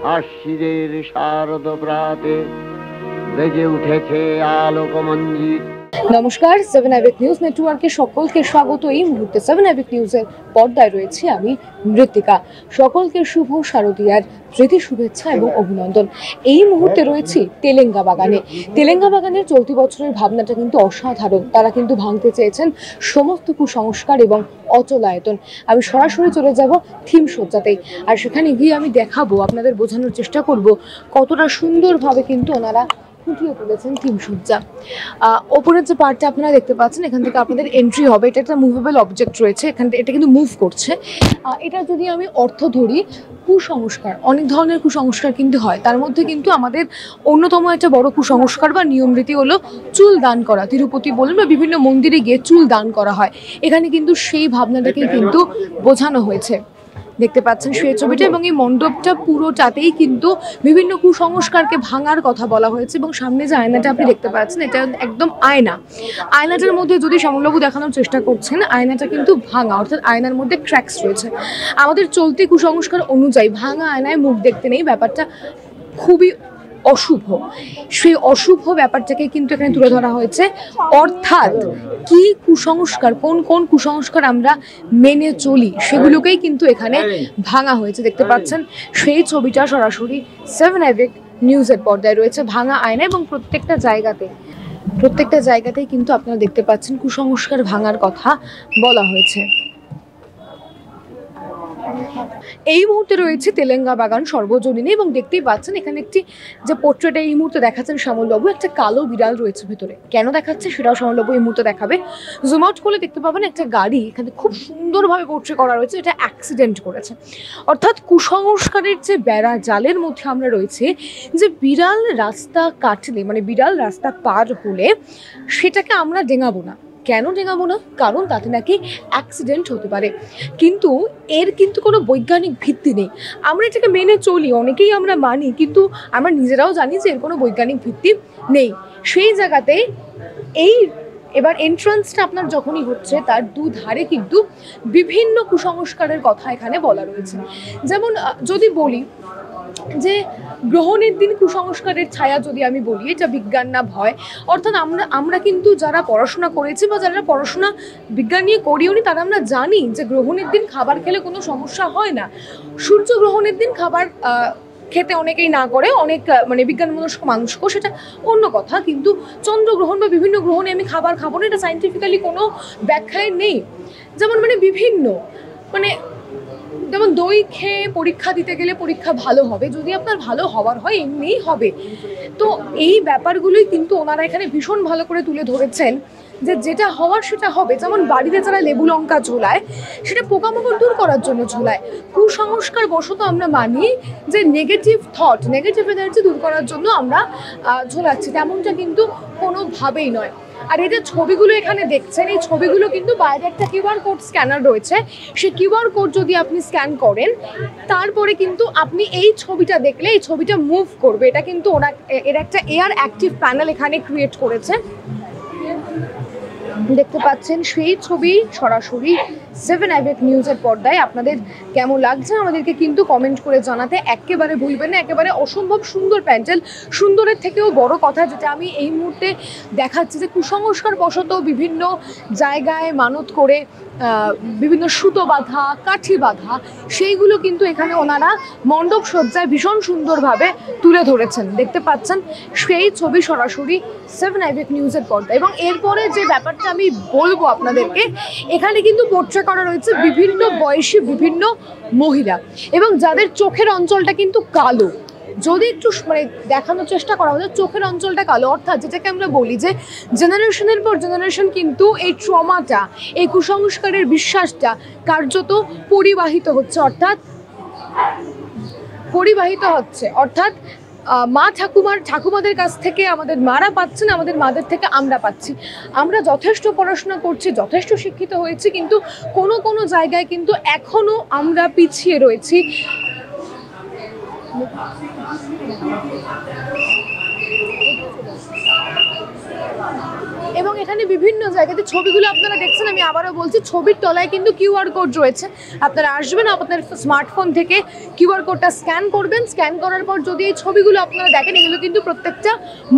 আশ্বিনের শারদ প্রাতে বেজে উঠেছে আলোকমঞ্জিত। নমস্কার, 7 আইভিক নিউজ নেটওয়ার্কের সকলকে স্বাগত। এই মুহূর্তে 7 আইভিক নিউজের পর্দায় রয়েছে আমি মৃত্তিকা। সকলকে শুভ শারদীয়ার প্রীতি শুভেচ্ছা এবং অভিনন্দন। এই মুহূর্তে রয়েছে তেলেঙ্গা বাগানে। তেলেঙ্গা বাগানের চলতি বছরের ভাবনাটা কিন্তু অসাধারণ। তারা কিন্তু ভাঙতে চেয়েছেন সমস্ত কুসংস্কার এবং অচলায়তন। আমি সরাসরি চলে যাব থিম সজ্জাতেই, আর সেখানে গিয়ে আমি দেখাবো, আপনাদের বোঝানোর চেষ্টা করব কতটা সুন্দরভাবে কিন্তু ওনারা ফুটিয়ে তুলেছেন থিম সজ্জা। ওপরের যে পার্টটা আপনারা দেখতে পাচ্ছেন, এখান থেকে আপনাদের এন্ট্রি হবে। এটা একটা মুভেবল অবজেক্ট রয়েছে, এটা কিন্তু মুভ করছে। এটা যদি আমি অর্থ ধরি, কুসংস্কার, অনেক ধরনের কুসংস্কার কিন্তু হয়। তার মধ্যে কিন্তু আমাদের অন্যতম একটা বড় কুসংস্কার বা নিয়ম রীতি হলো চুল দান করা। তিরুপতি বলুন বা বিভিন্ন মন্দিরে গিয়ে চুল দান করা হয়। এখানে কিন্তু সেই ভাবনাটাকেই কিন্তু বোঝানো হয়েছে। দেখতে পাচ্ছেন সেই ছবিটা, এবং এই মণ্ডপটা পুরোটাতেই কিন্তু বিভিন্ন কুসংস্কারকে ভাঙার কথা বলা হয়েছে। এবং সামনে যে আয়নাটা আপনি দেখতে পাচ্ছেন, এটা একদম আয়না। আয়নাটার মধ্যে যদি শ্যামলবাবু দেখানোর চেষ্টা করছেন, আয়নাটা কিন্তু ভাঙা, অর্থাৎ আয়নার মধ্যে ক্র্যাকস রয়েছে। আমাদের চলতি কুসংস্কার অনুযায়ী ভাঙা আয়নায় মুখ দেখতে নেই, ব্যাপারটা খুবই অশুভ। সেই অশুভ ব্যাপারটাকে কিন্তু এখানে তুলে ধরা হয়েছে। অর্থাৎ কি কুসংস্কার, কোন কোন কুসংস্কার আমরা মেনে চলি, সেগুলোকেই কিন্তু এখানে ভাঙা হয়েছে। দেখতে পাচ্ছেন সেই ছবিটা সরাসরি 7 আইভিক নিউজের পর্দায় রয়েছে, ভাঙা আয়না। এবং প্রত্যেকটা জায়গাতেই কিন্তু আপনারা দেখতে পাচ্ছেন কুসংস্কার ভাঙার কথা বলা হয়েছে। এই মুহূর্তে রয়েছে তেলেঙ্গা বাগান সর্বজনীনে, এবং দেখতেই পাচ্ছেন এখানে একটি যে পোর্ট্রেট এই মুহূর্তে দেখাচ্ছেন শ্যামলবাবু, একটা কালো বিড়াল রয়েছে ভেতরে। কেন দেখাচ্ছে সেটাও শ্যামলবাবু এই মুহূর্তে দেখাবে। জুম আউট করলে দেখতে পাবেন একটা গাড়ি এখানে খুব সুন্দরভাবে পোর্ট্রেট করা রয়েছে, এটা অ্যাক্সিডেন্ট করেছে। অর্থাৎ কুসংস্কারের যে বেড়া জালের মধ্যে আমরা রয়েছে, যে বিড়াল রাস্তা কাটলে, মানে বিড়াল রাস্তা পার হলে সেটাকে আমরা ডেঙাবো না। কেন ডেঙাবো না? কারণ তাতে নাকি অ্যাক্সিডেন্ট হতে পারে। কিন্তু এর কিন্তু কোনো বৈজ্ঞানিক ভিত্তি নেই। আমরা এটাকে মেনে চলি, অনেকেই আমরা মানি, কিন্তু আমরা নিজেরাও জানি যে এর কোনো বৈজ্ঞানিক ভিত্তি নেই। সেই জায়গাতে এবার এন্ট্রান্সটা আপনার যখনই হচ্ছে, তার দুধারে কিন্তু বিভিন্ন কুসংস্কারের কথা এখানে বলা রয়েছে। যেমন যদি বলি যে গ্রহণের দিন কুসংস্কারের ছায়া, যদি আমি বলি এটা বিজ্ঞান না ভয়। অর্থাৎ আমরা কিন্তু যারা পড়াশোনা করেছি বা যারা পড়াশোনা বিজ্ঞান নিয়ে করিওনি, তারা আমরা জানি যে গ্রহণের দিন খাবার খেলে কোনো সমস্যা হয় না। সূর্যগ্রহণের দিন খাবার খেতে অনেকেই না করে, অনেক মানে বিজ্ঞানমনস্ক মানুষকেও, সেটা অন্য কথা। কিন্তু চন্দ্রগ্রহণ বা বিভিন্ন গ্রহণে আমি খাবার খাবো না, এটা সায়েন্টিফিক্যালি কোনো ব্যাখ্যায় নেই। যেমন যেমন দই খেয়ে পরীক্ষা দিতে গেলে পরীক্ষা ভালো হবে, যদি আপনার ভালো হওয়ার হয় এমনিই হবে। তো এই ব্যাপারগুলোই কিন্তু ওনারা এখানে ভীষণ ভালো করে তুলে ধরেছেন, যে যেটা হওয়ার সেটা হবে। যেমন বাড়িতে যারা লেবু লঙ্কা ঝোলায়, সেটা পোকামাকড় দূর করার জন্য ঝোলায়। কুসংস্কার বশত আমরা মানি যে নেগেটিভ থট, নেগেটিভ এনার্জি দূর করার জন্য আমরা ঝোলাচ্ছি, তেমনটা কিন্তু কোনোভাবেই নয়। আর এই যে ছবিগুলো এখানে দেখছেন, এই ছবিগুলো কিন্তু বাইরে একটা কিউআর কোড স্ক্যানার রয়েছে। সেই কিউআর কোড যদি আপনি স্ক্যান করেন, তারপরে কিন্তু আপনি এই ছবিটা দেখলে এই ছবিটা মুভ করবে। এটা কিন্তু এর একটা এয়ার অ্যাক্টিভ প্যানেল এখানে ক্রিয়েট করেছে। দেখতে পাচ্ছেন সেই ছবি সরাসরি 7 আইভিক নিউজের পর্দায়। আপনাদের কেমন লাগছে আমাদেরকে কিন্তু কমেন্ট করে জানাতে একেবারে ভুলবেন না। একেবারে অসম্ভব সুন্দর প্যান্ডেল। সুন্দরের থেকেও বড় কথা যেটা আমি এই মুহূর্তে দেখাচ্ছি, যে কুসংস্কার বশত বিভিন্ন জায়গায় মানত করে বিভিন্ন সুতো বাঁধা, কাঠি বাঁধা, সেইগুলো কিন্তু এখানে ওনারা মণ্ডপ সজ্জায় ভীষণ সুন্দরভাবে তুলে ধরেছেন। দেখতে পাচ্ছেন সেই ছবি সরাসরি 7 আইভিক নিউজের পর্দা। এবং এরপরে যে ব্যাপারটা আমি বলবো আপনাদেরকে, এখানে কিন্তু পোর্ট্রেট করা রয়েছে বিভিন্ন বয়সী বিভিন্ন মহিলা, এবং যাদের চোখের অঞ্চলটা কিন্তু কালো। যদি একটু দেখানোর চেষ্টা করা হতো, চোখের অঞ্চলটা কালো, অর্থাৎ যেটাকে আমরা বলি যে জেনারেশনের পর জেনারেশন কিন্তু এই ট্রমাটা, এই কুসংস্কারের বিশ্বাসটা কার্যত পরিবাহিত হচ্ছে। অর্থাৎ মা ঠাকুমাদের কাছ থেকে আমাদের মারা পাচ্ছেন, আমাদের মাদের থেকে আমরা পাচ্ছি। আমরা যথেষ্ট পড়াশোনা করছি, যথেষ্ট শিক্ষিত হয়েছি, কিন্তু কোনো জায়গায় কিন্তু এখনো আমরা পিছিয়ে রয়েছি। এবং এখানে বিভিন্ন জায়গাতে ছবিগুলো আপনারা দেখছেন, আমি আবারও বলছি ছবির তলায় কিন্তু কিউআর কোড রয়েছে। আপনারা আসবেন, আপনার স্মার্টফোন থেকে কিউআর কোডটা স্ক্যান করবেন, স্ক্যান করার পর যদি এই ছবিগুলো আপনারা দেখেন এগুলো কিন্তু প্রত্যেকটা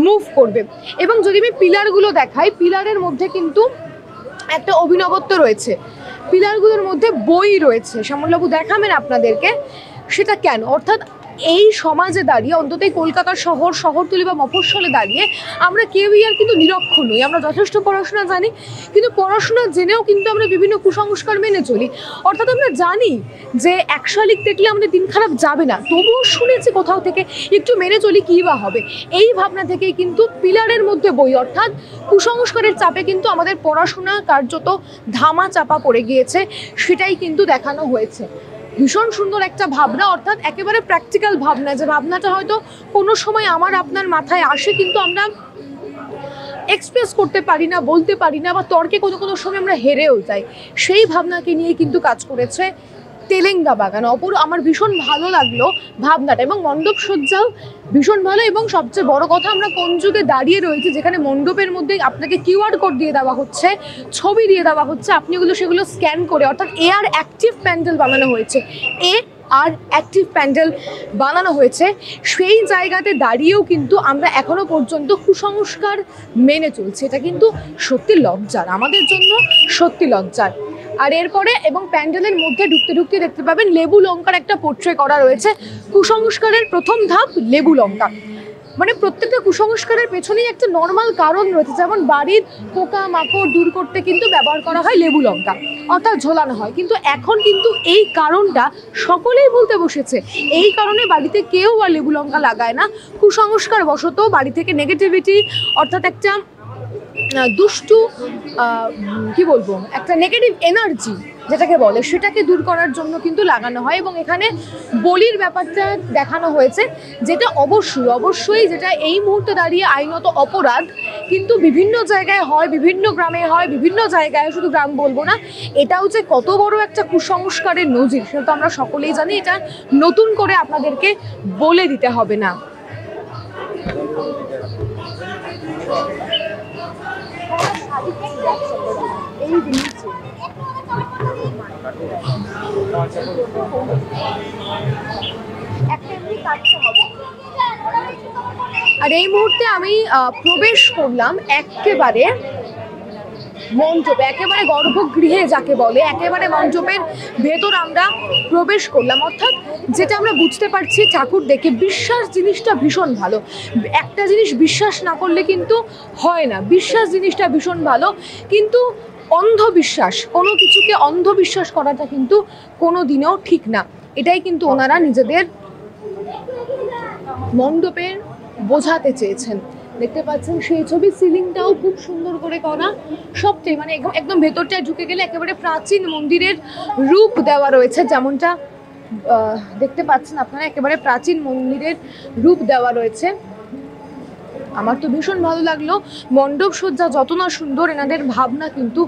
মুভ করবে। এবং যদি আমি পিলারগুলো দেখাই, পিলারের মধ্যে কিন্তু একটা অভিনবত্ব রয়েছে, পিলারগুলোর মধ্যে বই রয়েছে। শ্যামলবাবু দেখাবেন আপনাদেরকে সেটা কেন, অর্থাৎ এই সমাজে দাঁড়িয়ে, অন্তত এই কলকাতার শহরতলি বা মফস্বলে দাঁড়িয়ে আমরা কেউই আর কিন্তু নিরক্ষর নই। আমরা যথেষ্ট পড়াশোনা জানি, কিন্তু পড়াশোনা জেনেও কিন্তু আমরা বিভিন্ন কুসংস্কার মেনে চলি। অর্থাৎ আমরা জানি যে এক শালিক দেখলে আমাদের দিন খারাপ যাবে না, তবুও শুনেছি কোথাও থেকে একটু মেনে চলি, কী বা হবে। এই ভাবনা থেকেই কিন্তু পিলারের মধ্যে বই, অর্থাৎ কুসংস্কারের চাপে কিন্তু আমাদের পড়াশোনা কার্যত ধামা চাপা পড়ে গিয়েছে, সেটাই কিন্তু দেখানো হয়েছে। ভীষণ সুন্দর একটা ভাবনা, অর্থাৎ একেবারে প্র্যাকটিক্যাল ভাবনা, যে ভাবনাটা হয়তো কোনো সময় আমার আপনার মাথায় আসে কিন্তু আমরা এক্সপ্রেস করতে পারি না, বলতে পারি না, বা তর্কে কোনো কোনো সময় আমরা হেরেও যাই। সেই ভাবনাকে নিয়ে কিন্তু কাজ করেছে তেলেঙ্গা বাগান। আমার ভীষণ ভালো লাগলো ভাবনাটা, এবং মণ্ডপ সজ্জাও ভীষণ ভালো। এবং সবচেয়ে বড় কথা, আমরা কোন যুগে দাঁড়িয়ে রয়েছি যেখানে মণ্ডপের মধ্যে আপনাকে কিউআর কোড দিয়ে দেওয়া হচ্ছে, ছবি দিয়ে দেওয়া হচ্ছে, আপনি সেগুলো স্ক্যান করে, অর্থাৎ AR অ্যাক্টিভ প্যান্ডেল বানানো হয়েছে, AR অ্যাক্টিভ প্যান্ডেল বানানো হয়েছে। সেই জায়গাতে দাঁড়িয়েও কিন্তু আমরা এখনো পর্যন্ত কুসংস্কার মেনে চলছি। এটা কিন্তু সত্যি লজ্জার, আমাদের জন্য সত্যি লজ্জার। আর এরপরে এবং প্যান্ডেলের মধ্যে ঢুকতে ঢুকতে দেখতে পাবেন লেবু লঙ্কার একটা পোর্ট্রে করা রয়েছে। কুসংস্কারের প্রথম ধাপ লেবু লঙ্কা, মানে প্রত্যেকটা কুসংস্কারের পেছনেই একটা নর্মাল কারণ রয়েছে। যেমন বাড়ির পোকা মাকড় দূর করতে কিন্তু ব্যবহার করা হয় লেবু লঙ্কা, অর্থাৎ ঝোলানো হয়। কিন্তু এখন কিন্তু এই কারণটা সকলেই বলতে বসেছে, এই কারণে বাড়িতে কেউ আর লেবু লঙ্কা লাগায় না। কুসংস্কার বশত বাড়ি থেকে নেগেটিভিটি, অর্থাৎ একটা দুষ্টু কি বলবো, একটা নেগেটিভ এনার্জি যেটাকে বলে, সেটাকে দূর করার জন্য কিন্তু লাগানো হয়। এবং এখানে বলির ব্যাপারটা দেখানো হয়েছে, যেটা অবশ্যই যেটা এই মুহূর্তে দাঁড়িয়ে আইনত অপরাধ, কিন্তু বিভিন্ন জায়গায় হয়, বিভিন্ন গ্রামে হয়, বিভিন্ন জায়গায়, শুধু গ্রাম বলবো না। এটাও যে কত বড় একটা কুসংস্কারের নজির সেটা তো আমরা সকলেই জানি, এটা নতুন করে আপনাদেরকে বলে দিতে হবে না। আর এই মুহূর্তে আমি প্রবেশ করলাম একেবারে মণ্ডপে, একেবারে গর্ভগৃহে যাকে বলে, একেবারে মণ্ডপের ভেতর আমরা প্রবেশ করলাম। অর্থাৎ যেটা আমরা বুঝতে পারছি ঠাকুর দেখে, বিশ্বাস জিনিসটা ভীষণ ভালো। একটা জিনিস বিশ্বাস না করলে কিন্তু হয় না, বিশ্বাস জিনিসটা ভীষণ ভালো। কিন্তু অন্ধবিশ্বাস, কোনো কিছুকে অন্ধবিশ্বাস করাটা কিন্তু কোনো দিনেও ঠিক না। এটাই কিন্তু ওনারা নিজেদের মণ্ডপে বোঝাতে চেয়েছেন। দেখতে পাচ্ছেন সেই ছবি, সিলিংটাও খুব সুন্দর করে করা, সবটাই মানে একদম ভেতরটায় ঢুকে গেলে একেবারে প্রাচীন মন্দিরের রূপ দেওয়া রয়েছে, যেমনটা দেখতে পাচ্ছেন আপনারা, একেবারে প্রাচীন মন্দিরের রূপ দেওয়া রয়েছে। আমার তো ভীষণ ভালো লাগলো। মণ্ডপ সজ্জা যত না সুন্দর, এনাদের ভাবনা কিন্তু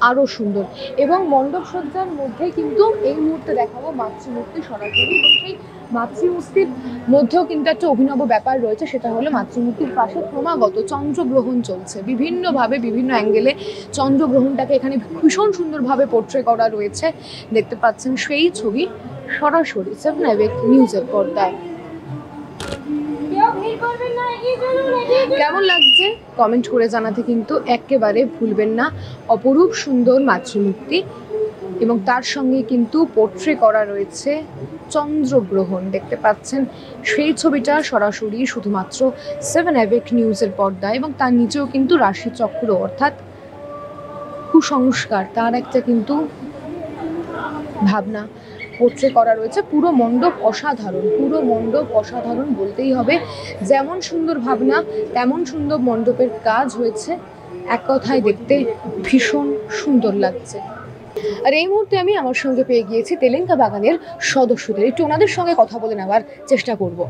আরও সুন্দর। এবং মণ্ডপ সজ্জার মধ্যে কিন্তু এই মুহূর্তে দেখাবো মাতৃমূর্তি সরাসরি, এবং সেই মাতৃমূর্তির মধ্যেও কিন্তু একটা অভিনব ব্যাপার রয়েছে, সেটা হলো মাতৃমূর্তির পাশে ক্রমাগত চন্দ্রগ্রহণ চলছে, বিভিন্নভাবে বিভিন্ন অ্যাঙ্গেলে চন্দ্রগ্রহণটাকে এখানে ভীষণ সুন্দরভাবে পোর্ট্রে করা রয়েছে। দেখতে পাচ্ছেন সেই ছবি সরাসরি 7 AVEC নিউজের পর্দায়। কেমন লাগছে কমেন্ট করে জানাতে কিন্তু একেবারে ভুলবেন না। অপরূপ সুন্দর মাতৃমূর্তি, এবং তার সঙ্গে কিন্তু পোর্ট্রে করা রয়েছে চন্দ্রগ্রহণ। দেখতে পাচ্ছেন সেই ছবিটা সরাসরি শুধুমাত্র 7 AVEC নিউজের পর্দায়, এবং তার নিচেও কিন্তু রাশিচক্র, অর্থাৎ কুসংস্কার, তার একটা কিন্তু ভাবনা পোর্ট্রে করা রয়েছে। পুরো মণ্ডপ অসাধারণ, পুরো মণ্ডপ অসাধারণ বলতেই হবে। যেমন সুন্দর ভাবনা তেমন সুন্দর মণ্ডপের কাজ হয়েছে। এক কথায় দেখতে ভীষণ সুন্দর লাগছে। আর এই মুহূর্তে আমি আমার সঙ্গে পেয়ে গিয়েছি তেলেঙ্গা বাগানের সদস্যদের, একটু ওনাদের সঙ্গে কথা বলে নেওয়ার চেষ্টা করব।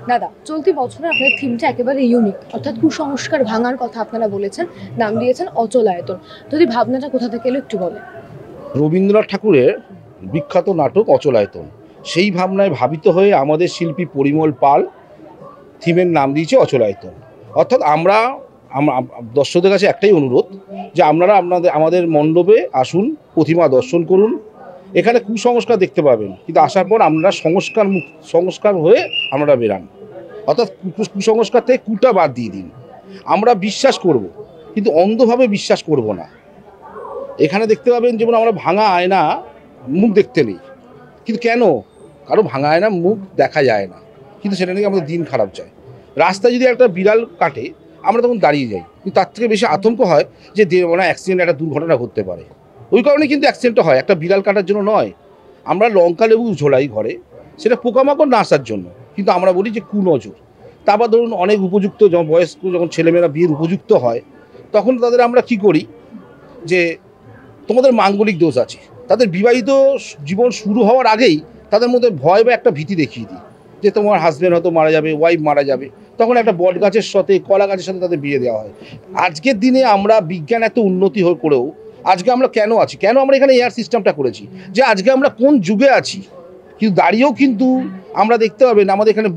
দাদা, চলতি বছরে আপনার থিমটা একেবারে ইউনিক, অর্থাৎ কুসংস্কার ভাঙার কথা আপনারা বলেছেন, নাম দিয়েছেন অচলায়তন। যদি ভাবনাটা কোথা থেকে এলো একটু বলেন। রবীন্দ্রনাথ ঠাকুরের বিখ্যাত নাটক অচলায়তন, সেই ভাবনায় ভাবিত হয়ে আমাদের শিল্পী পরিমল পাল থিমের নাম দিয়েছে অচলায়তন। অর্থাৎ আমরা দর্শকদের কাছে একটাই অনুরোধ যে আপনারা আমাদের মণ্ডপে আসুন, প্রতিমা দর্শন করুন, এখানে কুসংস্কার দেখতে পাবেন, কিন্তু আসার পর আপনারা সংস্কার হয়ে আপনারা বেরান। অর্থাৎ কুসংস্কার থেকে কুটা বাদ দিয়ে দিন। আমরা বিশ্বাস করব, কিন্তু অন্ধভাবে বিশ্বাস করব না। এখানে দেখতে পাবেন যেমন আমরা ভাঙা আয়না মুখ দেখতে নেই, কিন্তু কেন? কারো ভাঙা আয়না মুখ দেখা যায় না, কিন্তু সেটা নাকি আমাদের দিন খারাপ যায়। রাস্তায় যদি একটা বিড়াল কাটে আমরা তখন দাঁড়িয়ে যাই, কিন্তু তার থেকে বেশি আতঙ্ক হয় যে মানে অ্যাক্সিডেন্ট, একটা দুর্ঘটনা ঘটতে পারে। ওই কারণে কিন্তু অ্যাক্সিডেন্টটা হয়, একটা বিড়াল কাটার জন্য নয়। আমরা লঙ্কা লেবু ঝোলাই ঘরে, সেটা পোকামাকড় না আসার জন্য, কিন্তু আমরা বলি যে কুনজর। তারপর ধরুন অনেক উপযুক্ত, যখন বয়স্ক, যখন ছেলেমেয়েরা বিয়ের উপযুক্ত হয়, তখন তাদের আমরা কি করি যে তোমাদের মাঙ্গলিক দোষ আছে। তাদের বিবাহিত জীবন শুরু হওয়ার আগেই তাদের মধ্যে ভয় বা একটা ভীতি দেখিয়ে দিই যে তোমার হাজব্যান্ড হয়তো মারা যাবে, ওয়াইফ মারা যাবে, তখন একটা বট গাছের সাথে, কলা গাছের সাথে তাদের বিয়ে দেওয়া হয়। আজকের দিনে আমরা বিজ্ঞান এত উন্নতি করেও আজকে আমরা কেন আছি, কেন আমরা এখানে এয়ার সিস্টেমটা করেছি, যে আজকে আমরা কোন যুগে আছি। কিন্তু দাঁড়িয়েও কিন্তু আমরা দেখতে পাবেন আমাদের এখানে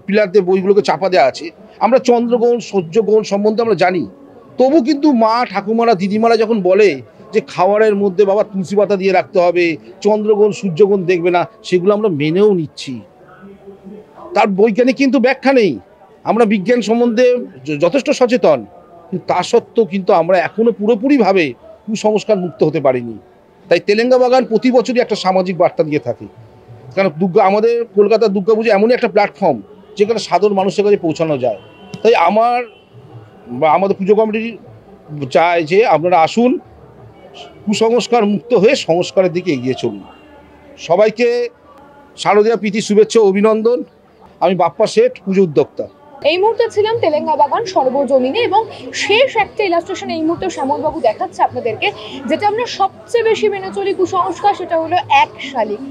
পিলারতে বইগুলোকে চাপা দেওয়া আছে। আমরা চন্দ্রগ্রহণ, সূর্যগ্রহণ সম্বন্ধে আমরা জানি, তবু কিন্তু মা, ঠাকুমারা, দিদিমারা যখন বলে যে খাবারের মধ্যে বাবা তুলসী পাতা দিয়ে রাখতে হবে, চন্দ্রগ্রহণ, সূর্যগ্রহণ দেখবে না, সেগুলো আমরা মেনেও নিচ্ছি। তার বৈজ্ঞানিক কিন্তু ব্যাখ্যা নেই। আমরা বিজ্ঞান সম্বন্ধে যথেষ্ট সচেতন, কিন্তু তা সত্ত্বেও কিন্তু আমরা এখনো পুরোপুরিভাবে কুসংস্কার মুক্ত হতে পারিনি। তাই তেলেঙ্গা বাগান প্রতি বছরই একটা সামাজিক বার্তা দিয়ে থাকে। কারণ আমাদের কলকাতার দুর্গাপুজো এমনই একটা প্ল্যাটফর্ম যেখানে সাধারণ মানুষের কাছে পৌঁছানো যায়। তাই আমাদের পুজো কমিটি চায় যে আপনারা আসুন, কুসংস্কার মুক্ত হয়ে সংস্কারের দিকে এগিয়ে চলুন। সবাইকে শারদীয়া প্রীতি, শুভেচ্ছা, অভিনন্দন। আমি বাপ্পা শেঠ, পুজো উদ্যোক্তা। এই মুহূর্তে ছিলাম তেলেঙ্গা বাগান সর্বজনীনে, এবং শেষ একটা ইলাস্ট্রেশন এই মুহূর্তে শ্যামলবাবু দেখাচ্ছে আপনাদেরকে, যেটা আমরা সবচেয়ে বেশি মেনে চলি কুসংস্কার, সেটা হলো এক শালিক।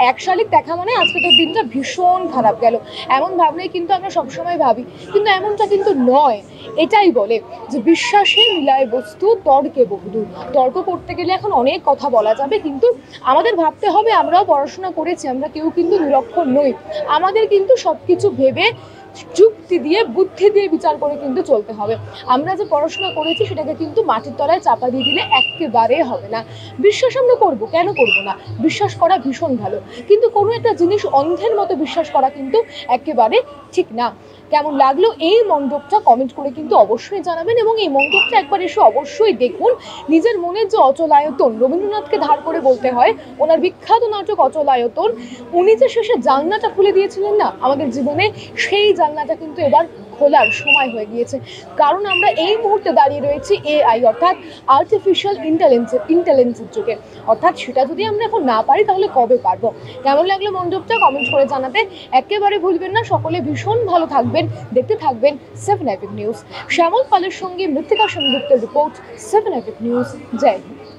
এক শালিক দেখা মানে আজকে তো দিনটা ভীষণ খারাপ গেল, এমন ভাবলেই কিন্তু আমরা সবসময় ভাবি, কিন্তু এমনটা কিন্তু নয়। এটাই বলে যে বিশ্বাসে মিলায় বস্তু, তর্কে বহুদূর। তর্ক করতে গেলে এখন অনেক কথা বলা যাবে, কিন্তু আমাদের ভাবতে হবে আমরাও পড়াশোনা করেছি, আমরা কেউ কিন্তু নিরক্ষর নই। আমাদের কিন্তু সবকিছু ভেবে, যুক্তি দিয়ে, বুদ্ধি দিয়ে বিচার করে কিন্তু চলতে হবে। আমরা যে পড়াশোনা করেছি সেটাকে কিন্তু মাটির তলায় চাপা দিয়ে দিলে একেবারে হবে না। বিশ্বাস আমরা করবো, কেন করবো না? বিশ্বাস করা ভীষণ ভালো, কিন্তু কোনো একটা জিনিস অন্ধের মতো বিশ্বাস করা কিন্তু একেবারে ঠিক না। কেমন লাগলো এই মণ্ডপটা কমেন্ট করে কিন্তু অবশ্যই জানাবেন, এবং এই মণ্ডপটা একবার এসে অবশ্যই দেখুন। নিজের মনের যে অচলায়তন, রবীন্দ্রনাথকে ধার করে বলতে হয়, ওনার বিখ্যাত নাটক অচলায়তন, উনি যে শেষে জানলাটা খুলে দিয়েছিলেন না আমাদের জীবনে, সেই জানলাটা কিন্তু এবার খোলার সময় হয়ে গিয়েছে। কারণ আমরা এই মুহূর্তে দাঁড়িয়ে রয়েছি এআই অর্থাৎ আর্টিফিশিয়াল ইন্টেলিজেন্সের যুগে। অর্থাৎ সেটা যদি আমরা এখন না পারি তাহলে কবে পারবো? কেমন লাগলো মণ্ডপটা কমেন্ট করে জানাতে একেবারে ভুলবেন না। সকলে ভীষণ ভালো থাকবেন, দেখতে থাকবেন 7 এপিক নিউজ। শ্যামল পালের সঙ্গে মৃত্তিকা সেনগুপ্তের রিপোর্ট, 7 এপিক নিউজ। জয় হিন্দ।